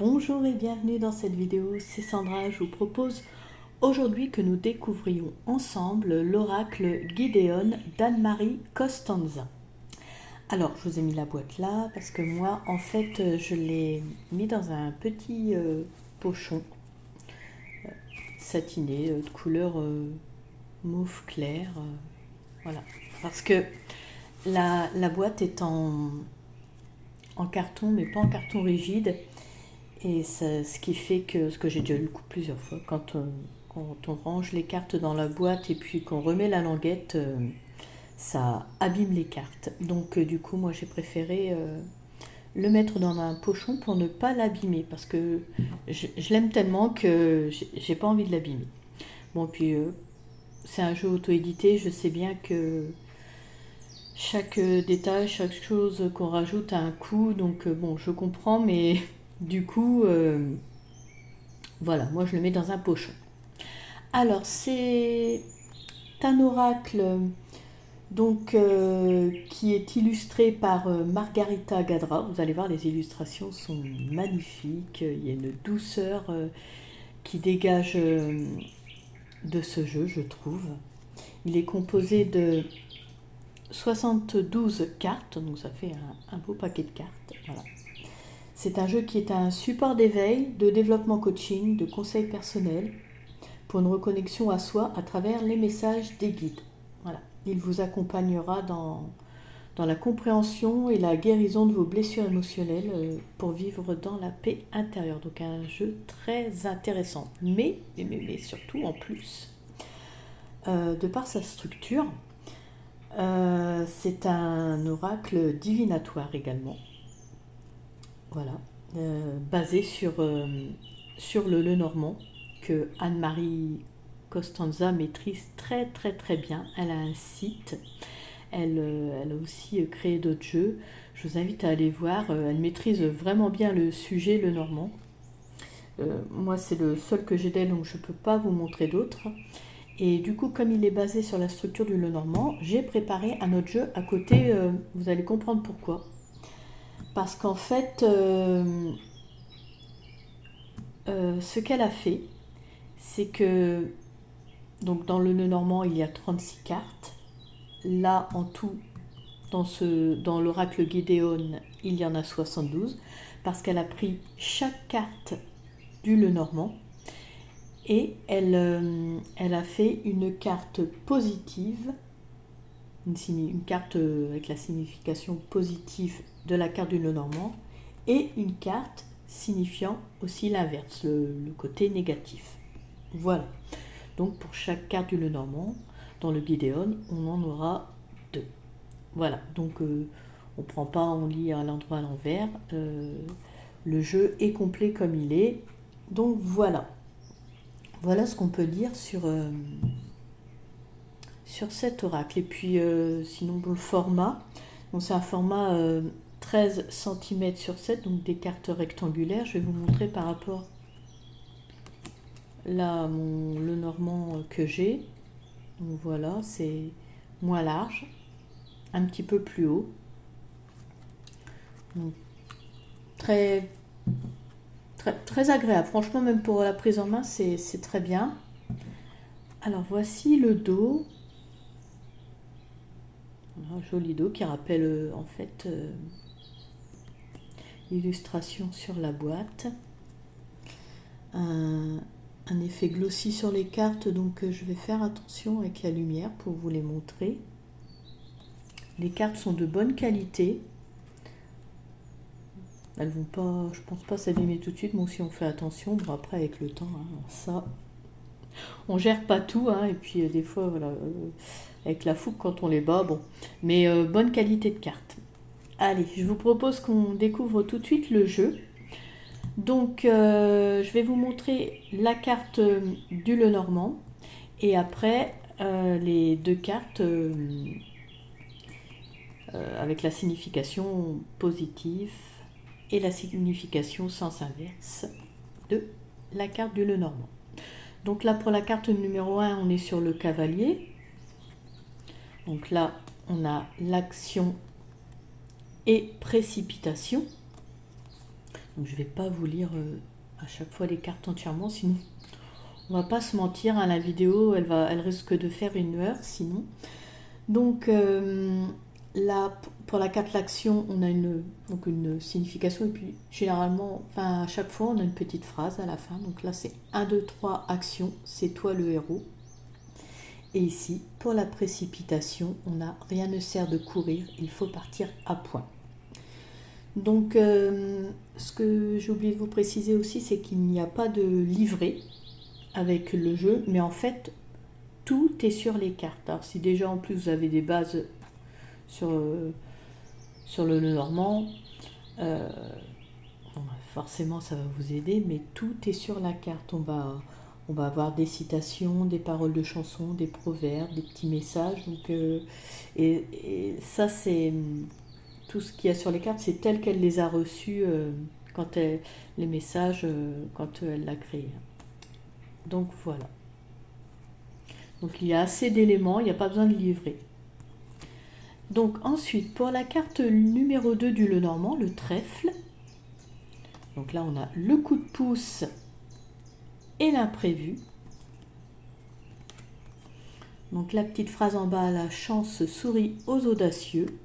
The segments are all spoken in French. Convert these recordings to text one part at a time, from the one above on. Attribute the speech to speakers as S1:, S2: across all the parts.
S1: Bonjour et bienvenue dans cette vidéo, c'est Sandra. Je vous propose aujourd'hui que nous découvrions ensemble l'oracle Gideon d'Anne-Marie Costanza. Alors, je vous ai mis la boîte là parce que moi, en fait, je l'ai mis dans un petit pochon satiné de couleur mauve clair. Voilà, parce que la boîte est en carton, mais pas en carton rigide. Et ça, ce qui fait que, ce que j'ai déjà eu le coup plusieurs fois, quand on range les cartes dans la boîte et puis qu'on remet la languette, ça abîme les cartes. Donc du coup, moi j'ai préféré le mettre dans un pochon pour ne pas l'abîmer, parce que je l'aime tellement que j'ai pas envie de l'abîmer. Bon, puis c'est un jeu auto-édité, je sais bien que chaque détail, chaque chose qu'on rajoute a un coût, donc bon, je comprends, mais du coup, voilà, moi je le mets dans un pochon. Alors, c'est un oracle donc, qui est illustré par Margarita Gadra. Vous allez voir, les illustrations sont magnifiques. Il y a une douceur qui dégage de ce jeu, je trouve. Il est composé de 72 cartes, donc ça fait un beau paquet de cartes. Voilà. C'est un jeu qui est un support d'éveil, de développement coaching, de conseils personnels, pour une reconnexion à soi à travers les messages des guides. Voilà. Il vous accompagnera dans la compréhension et la guérison de vos blessures émotionnelles pour vivre dans la paix intérieure. Donc un jeu très intéressant. Mais surtout en plus, de par sa structure, c'est un oracle divinatoire également. Voilà. Basé sur le Lenormand, que Anne-Marie Costanza maîtrise très très très bien. Elle a un site, elle a aussi créé d'autres jeux. Je vous invite à aller voir, elle maîtrise vraiment bien le sujet Lenormand. Moi c'est le seul que j'ai d'elle, donc je ne peux pas vous montrer d'autres. Et du coup, comme il est basé sur la structure du Lenormand, j'ai préparé un autre jeu à côté, vous allez comprendre pourquoi. Parce qu'en fait, ce qu'elle a fait, c'est que donc dans le Lenormand, il y a 36 cartes. Là, en tout, dans l'oracle Gideon, il y en a 72, parce qu'elle a pris chaque carte du Lenormand et elle a fait une carte positive, une carte avec la signification positive de la carte du Lenormand, et une carte signifiant aussi l'inverse, le côté négatif. Voilà. Donc pour chaque carte du Lenormand, dans le Gideon, on en aura 2. Voilà, donc on ne prend pas, on lit à l'endroit à l'envers. Le jeu est complet comme il est. Donc voilà. Voilà ce qu'on peut dire sur cet oracle. Et puis sinon pour le format, c'est un format 13 cm sur 7, donc des cartes rectangulaires. Je vais vous montrer par rapport là mon Lenormand que j'ai. Donc voilà, c'est moins large, un petit peu plus haut. Donc, très, très, très agréable. Franchement, même pour la prise en main, c'est très bien. Alors voici le dos. Un joli dos qui rappelle en fait l'illustration sur la boîte. Un effet glossy sur les cartes, donc je vais faire attention avec la lumière pour vous les montrer. Les cartes sont de bonne qualité. Elles vont pas, je pense pas s'abîmer tout de suite, mais si on fait attention, bon après avec le temps, ça, on gère pas tout, et puis des fois, voilà, avec la fougue quand on les bat, bon, mais bonne qualité de cartes. Allez, je vous propose qu'on découvre tout de suite le jeu. Donc, je vais vous montrer la carte du Lenormand et après les deux cartes avec la signification positive et la signification sens inverse de la carte du Lenormand. Donc là, pour la carte numéro 1, on est sur le cavalier. Donc là, on a l'action et précipitation. Donc je ne vais pas vous lire à chaque fois les cartes entièrement, sinon on va pas se mentir, hein, la vidéo elle risque de faire 1 heure sinon. Donc là, pour la carte l'action, on a une signification et puis généralement, enfin à chaque fois, on a une petite phrase à la fin. Donc là, c'est 1, 2, 3, action, c'est toi le héros. Et ici, pour la précipitation, on a rien ne sert de courir, il faut partir à point. Donc ce que j'ai oublié de vous préciser aussi, c'est qu'il n'y a pas de livret avec le jeu, mais en fait, tout est sur les cartes. Alors si déjà en plus vous avez des bases sur le normand, forcément ça va vous aider, mais tout est sur la carte. On va avoir des citations, des paroles de chansons, des proverbes, des petits messages. Donc, et ça, c'est tout ce qu'il y a sur les cartes, c'est tel qu'elle les a reçus les messages quand elle l'a créé. Donc voilà. Donc il y a assez d'éléments, il n'y a pas besoin de livrer. Donc ensuite, pour la carte numéro 2 du Lenormand, le trèfle, donc là on a le coup de pouce et l'imprévu. Donc la petite phrase en bas, la chance sourit aux audacieux.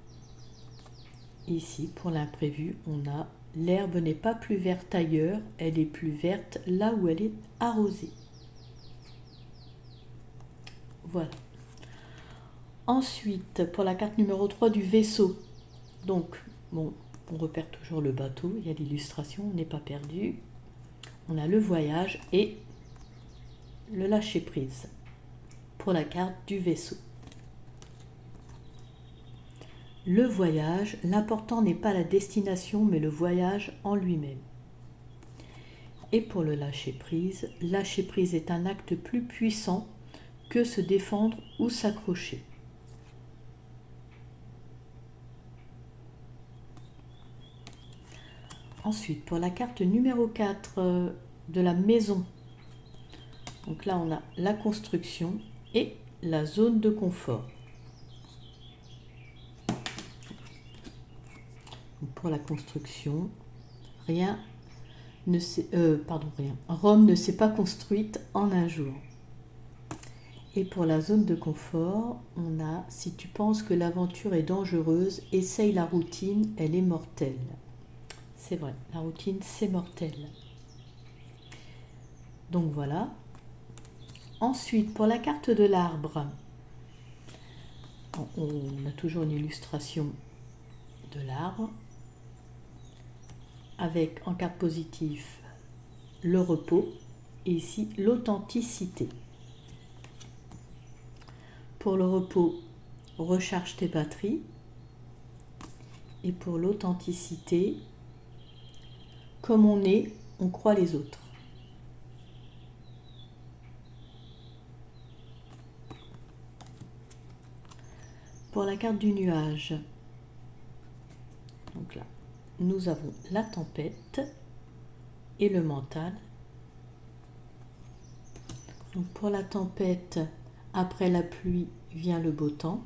S1: Ici, pour l'imprévu, on a l'herbe n'est pas plus verte ailleurs, elle est plus verte là où elle est arrosée. Voilà. Ensuite, pour la carte numéro 3 du vaisseau, donc, bon, on repère toujours le bateau, il y a l'illustration, on n'est pas perdu. On a le voyage et le lâcher-prise pour la carte du vaisseau. Le voyage, l'important n'est pas la destination, mais le voyage en lui-même. Et pour le lâcher-prise est un acte plus puissant que se défendre ou s'accrocher. Ensuite, pour la carte numéro 4 de la maison, donc là on a la construction et la zone de confort. Donc pour la construction, Rome ne s'est pas construite en un jour. Et pour la zone de confort, on a si tu penses que l'aventure est dangereuse, essaye la routine, elle est mortelle. C'est vrai, la routine, c'est mortel. Donc voilà. Ensuite, pour la carte de l'arbre, on a toujours une illustration de l'arbre avec en carte positive le repos et ici l'authenticité. Pour le repos, recharge tes batteries. Et pour l'authenticité, comme on est, on croit les autres. Pour la carte du nuage, donc là, nous avons la tempête et le mental. Donc pour la tempête, après la pluie vient le beau temps.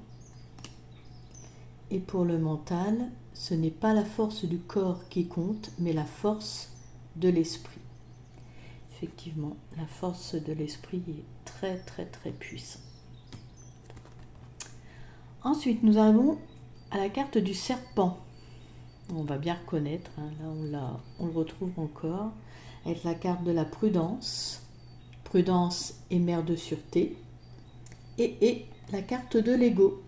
S1: Et pour le mental, ce n'est pas la force du corps qui compte, mais la force de l'esprit. Effectivement, la force de l'esprit est très très très puissante. Ensuite, nous arrivons à la carte du serpent. On va bien reconnaître, hein, là on le retrouve encore, avec la carte de la prudence. Prudence et mère de sûreté. Et la carte de l'ego.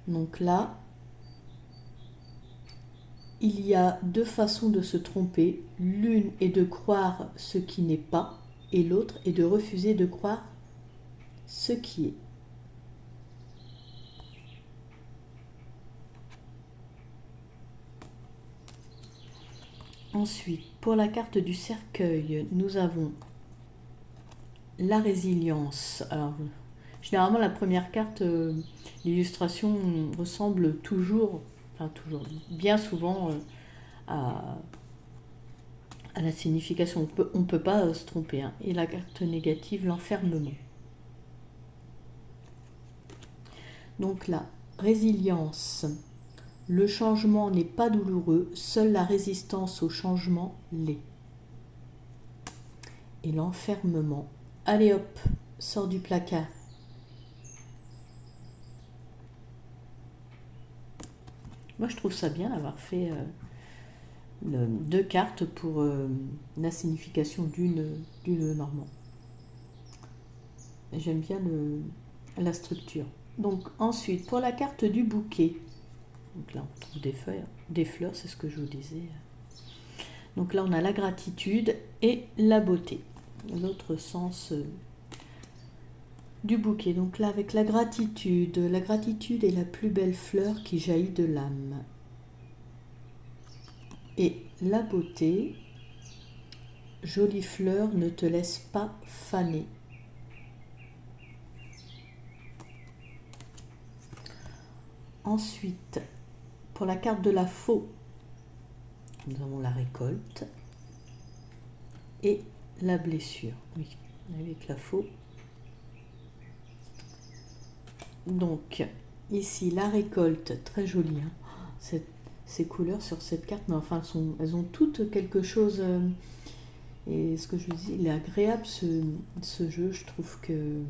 S1: Donc là, il y a 2 façons de se tromper. L'une est de croire ce qui n'est pas et l'autre est de refuser de croire ce qui est. Ensuite, pour la carte du cercueil, nous avons la résilience. Alors, généralement, la première carte, l'illustration ressemble toujours, bien souvent à la signification. On ne peut pas se tromper. Hein. Et la carte négative, l'enfermement. Donc la résilience Le changement n'est pas douloureux, seule la résistance au changement l'est. Et l'enfermement. Allez hop, sors du placard. Moi, je trouve ça bien d'avoir fait 2 cartes pour la signification d'une normand. J'aime bien la structure. Donc ensuite, pour la carte du bouquet, donc là on trouve des fleurs, c'est ce que je vous disais. Donc là on a la gratitude et la beauté, l'autre sens du bouquet. Donc là avec la gratitude est la plus belle fleur qui jaillit de l'âme. Et la beauté, jolie fleur, ne te laisse pas faner. Ensuite, pour la carte de la faux, nous avons la récolte et la blessure. Oui, avec la faux. Donc, ici, la récolte, très jolie. Hein. Ces couleurs sur cette carte, mais enfin, elles ont toutes quelque chose. Et ce que je vous dis, il est agréable ce jeu. Je trouve que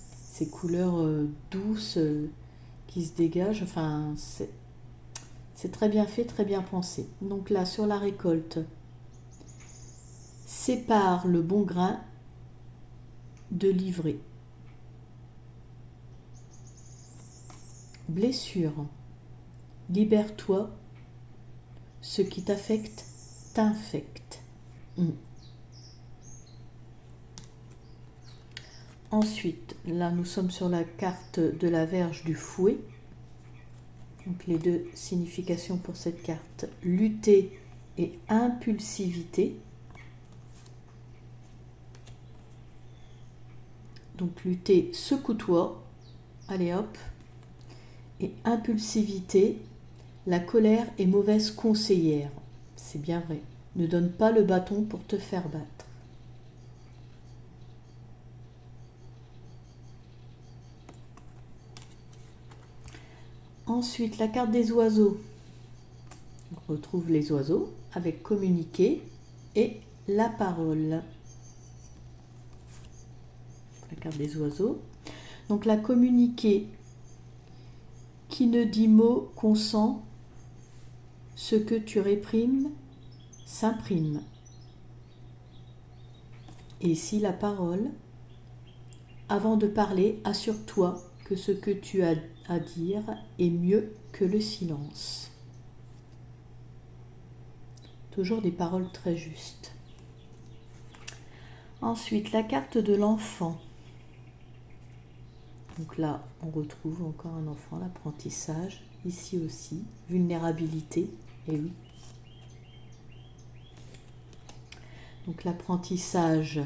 S1: ces couleurs douces qui se dégagent, enfin, c'est très bien fait, très bien pensé. Donc là, sur la récolte, sépare le bon grain de l'ivraie. Blessure, libère-toi, ce qui t'affecte t'infecte. Ensuite, là nous sommes sur la carte de la Vierge du fouet. Donc les 2 significations pour cette carte, lutter et impulsivité. Donc lutter, secoue-toi, allez hop. Et impulsivité, la colère est mauvaise conseillère. C'est bien vrai. Ne donne pas le bâton pour te faire battre. Ensuite, la carte des oiseaux. On retrouve les oiseaux avec communiquer et la parole. La carte des oiseaux. Donc la communiquer, qui ne dit mot consent, ce que tu réprimes s'imprime. Et ici la parole, avant de parler, assure-toi que ce que tu as à dire est mieux que le silence. Toujours des paroles très justes. Ensuite, la carte de l'enfant. Donc là, on retrouve encore un enfant, l'apprentissage. Ici aussi, vulnérabilité, et oui. Donc l'apprentissage,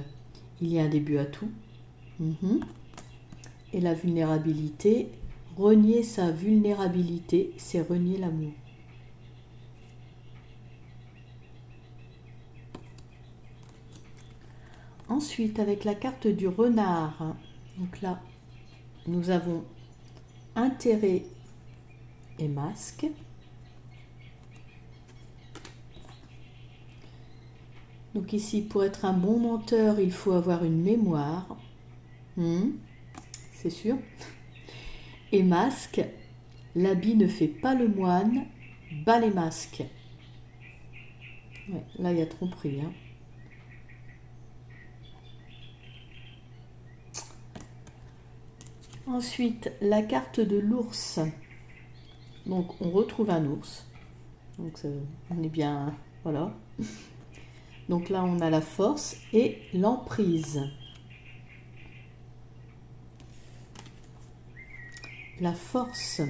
S1: il y a un début à tout. Et la vulnérabilité, renier sa vulnérabilité, c'est renier l'amour. Ensuite, avec la carte du renard, donc là, nous avons intérêt et masque. Donc ici, pour être un bon menteur, il faut avoir une mémoire. C'est sûr. Et masque, l'habit ne fait pas le moine, bas les masques. Ouais, là, il y a tromperie. Ensuite, la carte de l'ours. Donc, on retrouve un ours. Donc, on est bien... Voilà. Donc là, on a la force et l'emprise. La force,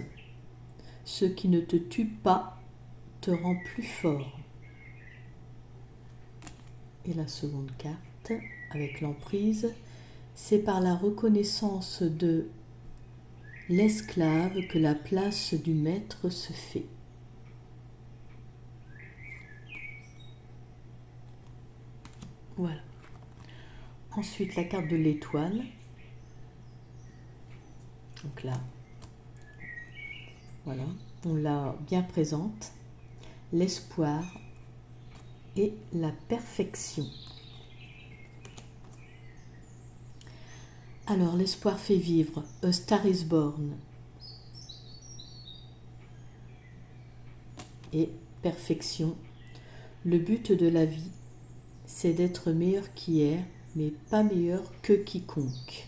S1: ce qui ne te tue pas, te rend plus fort. Et la seconde carte, avec l'emprise, c'est par la reconnaissance de l'esclave que la place du maître se fait. Voilà. Ensuite, la carte de l'étoile. Donc là, Voilà, on l'a bien présente. L'espoir et la perfection. Alors, l'espoir fait vivre. A Star is Born. Et perfection. Le but de la vie, c'est d'être meilleur qu'hier, mais pas meilleur que quiconque.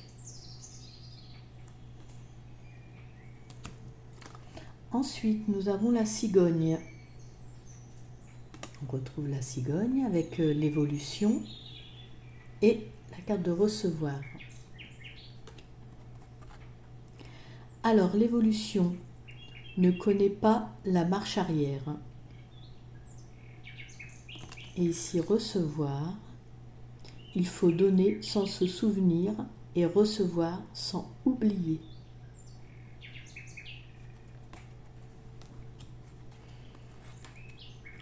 S1: Ensuite, nous avons la cigogne. On retrouve la cigogne avec l'évolution et la carte de recevoir. Alors, l'évolution ne connaît pas la marche arrière. Et ici, recevoir, il faut donner sans se souvenir et recevoir sans oublier.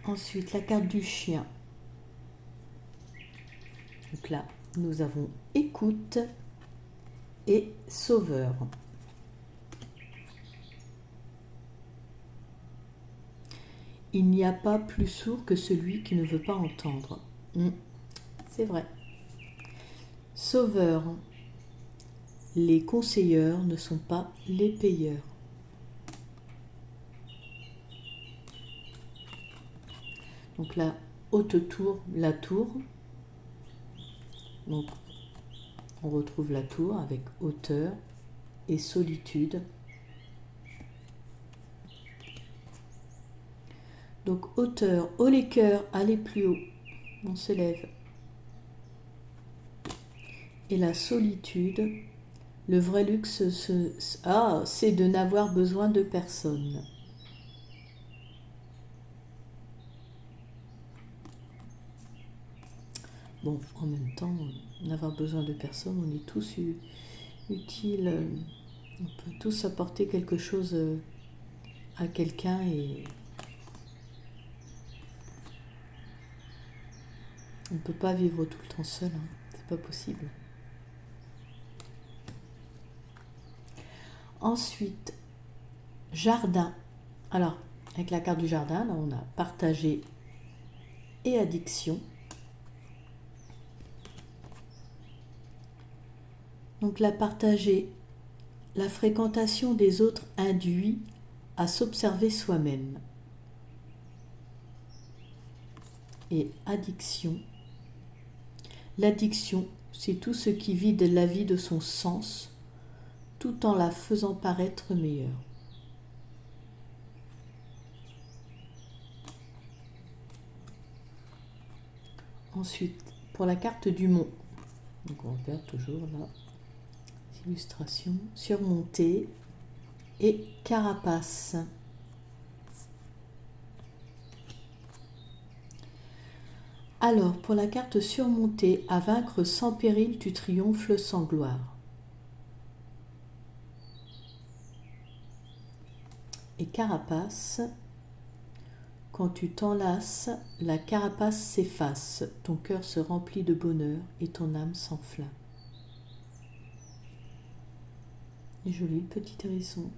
S1: Ensuite, la carte du chien. Donc là, nous avons écoute et sauveur. Il n'y a pas plus sourd que celui qui ne veut pas entendre. C'est vrai. Sauveur. Les conseilleurs ne sont pas les payeurs. Donc la haute tour, la tour. Donc on retrouve la tour avec hauteur et solitude. Donc hauteur, haut les cœurs, allez plus haut. On s'élève. Et la solitude, le vrai luxe, c'est de n'avoir besoin de personne. Bon, en même temps, n'avoir besoin de personne, on est tous utiles. On peut tous apporter quelque chose à quelqu'un et on ne peut pas vivre tout le temps seul. C'est pas possible. Ensuite, jardin. Alors, avec la carte du jardin, là, on a partagé et addiction. Donc la partager, la fréquentation des autres induit à s'observer soi-même. Et addiction. L'addiction, c'est tout ce qui vide la vie de son sens, tout en la faisant paraître meilleure. Ensuite, pour la carte du mont, donc on regarde toujours là, illustration, surmontée et carapace. Alors, pour la carte surmontée, à vaincre sans péril, tu triomphes sans gloire. Et carapace, quand tu t'enlaces, la carapace s'efface, ton cœur se remplit de bonheur et ton âme s'enflamme. Et joli le petit hérisson.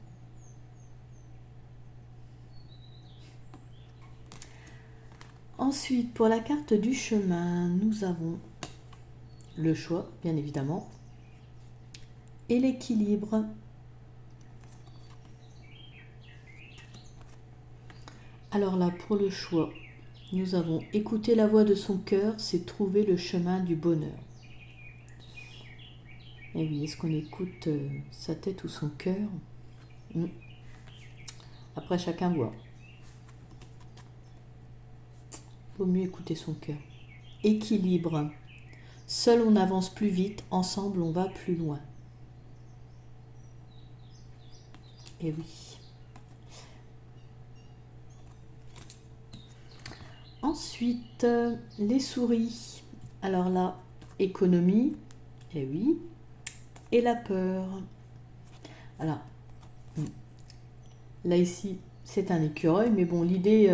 S1: Ensuite, pour la carte du chemin, nous avons le choix, bien évidemment, et l'équilibre. Alors là, pour le choix, nous avons écouter la voix de son cœur, c'est trouver le chemin du bonheur. Et oui, est-ce qu'on écoute sa tête ou son cœur? Après, chacun voit. Vaut mieux écouter son cœur. Équilibre. Seul on avance plus vite, ensemble on va plus loin. Et oui. Ensuite, les souris. Alors là, économie, et oui, et la peur. Alors, là ici, c'est un écureuil, mais bon, l'idée,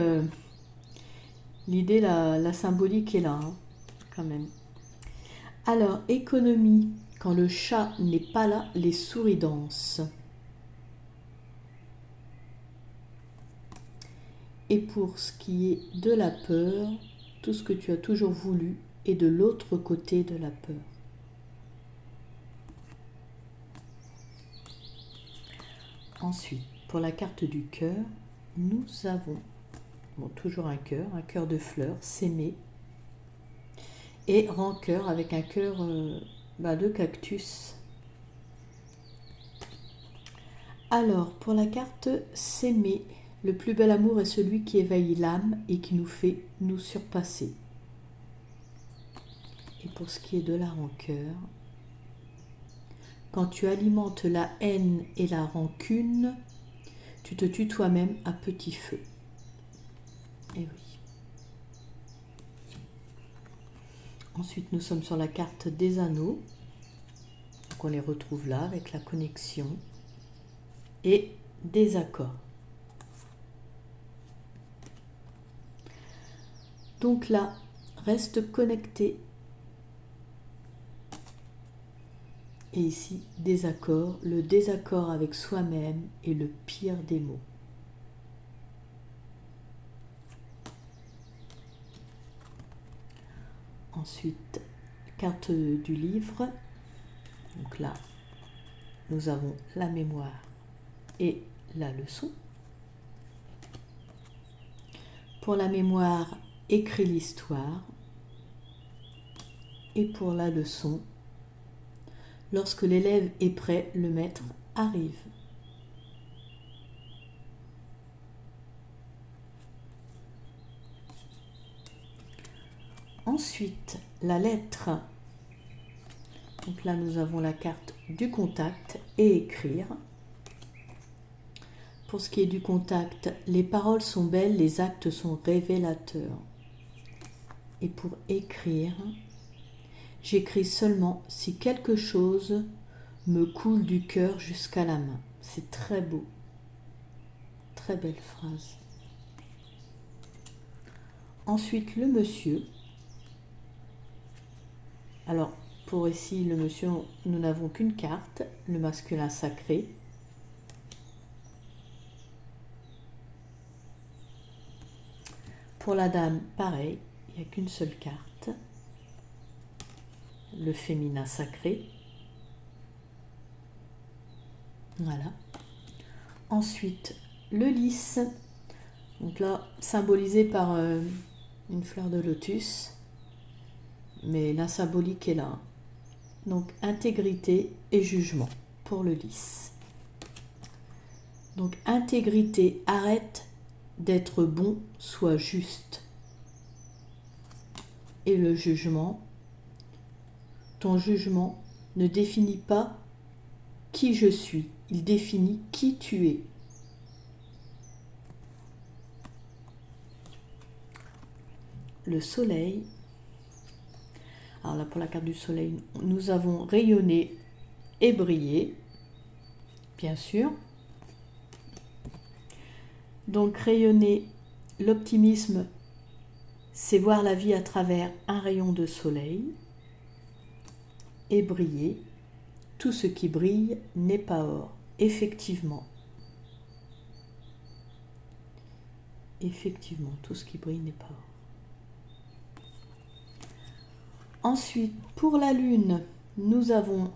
S1: la symbolique est là, quand même. Alors, économie, quand le chat n'est pas là, les souris dansent. Et pour ce qui est de la peur, tout ce que tu as toujours voulu est de l'autre côté de la peur. Ensuite, pour la carte du cœur, nous avons toujours un cœur de fleurs, s'aimer, et rancœur avec un cœur de cactus. Alors, pour la carte s'aimer, le plus bel amour est celui qui éveille l'âme et qui nous fait nous surpasser. Et pour ce qui est de la rancœur, quand tu alimentes la haine et la rancune, tu te tues toi-même à petit feu. Et oui. Ensuite, nous sommes sur la carte des anneaux. Donc on les retrouve là avec la connexion et des accords. Donc là, reste connecté. Et ici, désaccord. Le désaccord avec soi-même est le pire des maux. Ensuite, carte du livre. Donc là, nous avons la mémoire et la leçon. Pour la mémoire, écris l'histoire. Et pour la leçon, lorsque l'élève est prêt, le maître arrive. Ensuite, la lettre. Donc là, nous avons la carte du contact et écrire. Pour ce qui est du contact, les paroles sont belles, les actes sont révélateurs. Et pour écrire, j'écris seulement si quelque chose me coule du cœur jusqu'à la main. C'est très beau. Très belle phrase. Ensuite, le monsieur. Alors, pour ici, le monsieur, nous n'avons qu'une carte, le masculin sacré. Pour la dame, pareil, il n'y a qu'une seule carte, le féminin sacré. Voilà. Ensuite, le lys, donc là, symbolisé par une fleur de lotus, mais la symbolique est là. Donc, intégrité et jugement pour le lys. Donc, intégrité, arrête d'être bon, sois juste. Et le jugement, ton jugement ne définit pas qui je suis, il définit qui tu es. Le soleil, alors là pour la carte du soleil, nous avons rayonné et brillé, bien sûr. Donc rayonner, l'optimisme, c'est voir la vie à travers un rayon de soleil. Et briller, tout ce qui brille n'est pas or. Effectivement. Effectivement, tout ce qui brille n'est pas or. Ensuite, pour la lune, nous avons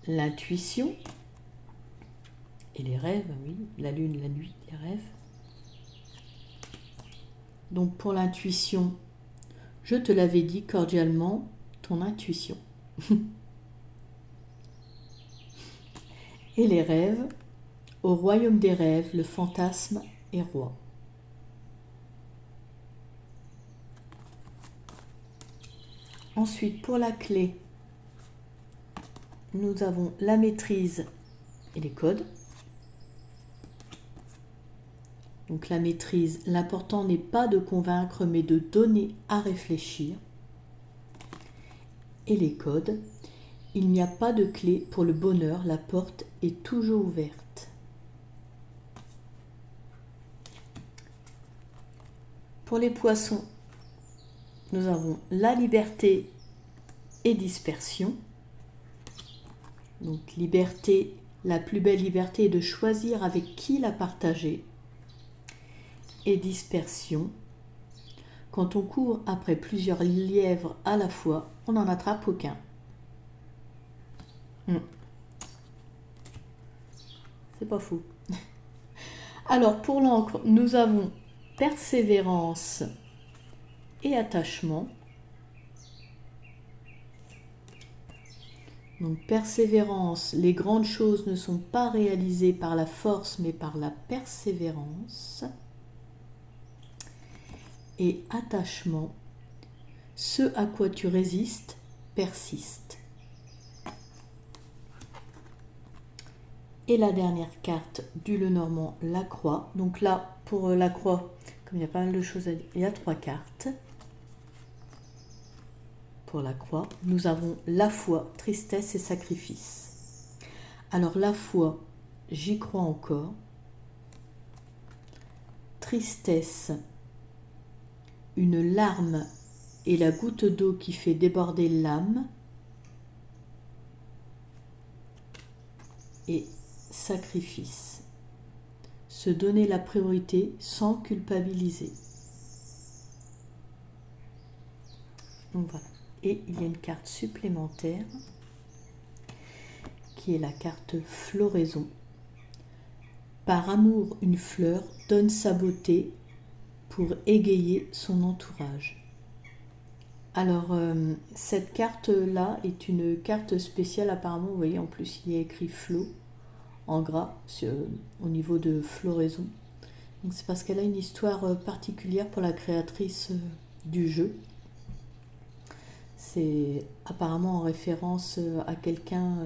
S1: l'intuition et les rêves, oui, la lune, la nuit, les rêves. Donc pour l'intuition, je te l'avais dit cordialement, ton intuition. Et les rêves, au royaume des rêves, le fantasme est roi. Ensuite, pour la clé, nous avons la maîtrise et les codes. Donc la maîtrise, l'important n'est pas de convaincre, mais de donner à réfléchir. Et les codes, il n'y a pas de clé pour le bonheur, la porte est toujours ouverte. Pour les poissons, nous avons la liberté et dispersion. Donc liberté, la plus belle liberté est de choisir avec qui la partager. et dispersion. Quand on court après plusieurs lièvres à la fois, on n'en attrape aucun. C'est pas fou. Alors pour l'encre, nous avons persévérance et attachement. Donc persévérance, les grandes choses ne sont pas réalisées par la force mais par la persévérance. Et attachement, ce à quoi tu résistes persiste. Et la dernière carte du Lenormand, la croix. Donc là, pour la croix, comme il y a pas mal de choses à dire, il y a 3 cartes. Pour la croix, nous avons la foi, tristesse et sacrifice. Alors la foi, j'y crois encore. Tristesse, une larme et la goutte d'eau qui fait déborder l'âme. Et sacrifice, se donner la priorité sans culpabiliser. Donc voilà. Et il y a une carte supplémentaire qui est la carte floraison. Par amour, une fleur donne sa beauté pour égayer son entourage. Alors, cette carte-là est une carte spéciale apparemment. Vous voyez, en plus, il y a écrit Flo en gras au niveau de floraison. Donc, c'est parce qu'elle a une histoire particulière pour la créatrice du jeu. C'est apparemment en référence à quelqu'un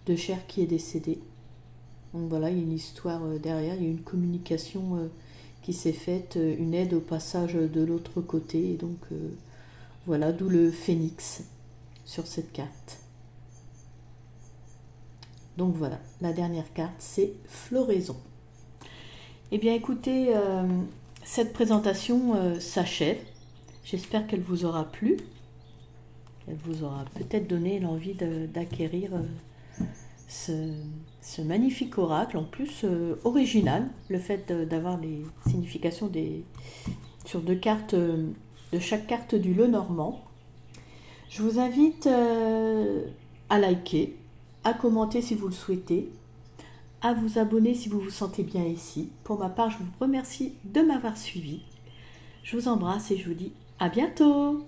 S1: de chair qui est décédé. Donc voilà, il y a une histoire derrière, il y a une communication qui s'est faite, une aide au passage de l'autre côté. Et donc voilà, d'où le phénix sur cette carte. Donc voilà, la dernière carte, c'est floraison. Eh bien écoutez, cette présentation s'achève. J'espère qu'elle vous aura plu. Elle vous aura peut-être donné l'envie d'acquérir ce magnifique oracle, en plus original, le fait d'avoir les significations sur 2 cartes, de chaque carte du Lenormand. Je vous invite à liker, à commenter si vous le souhaitez, à vous abonner si vous vous sentez bien ici. Pour ma part, je vous remercie de m'avoir suivi. Je vous embrasse et je vous dis à bientôt.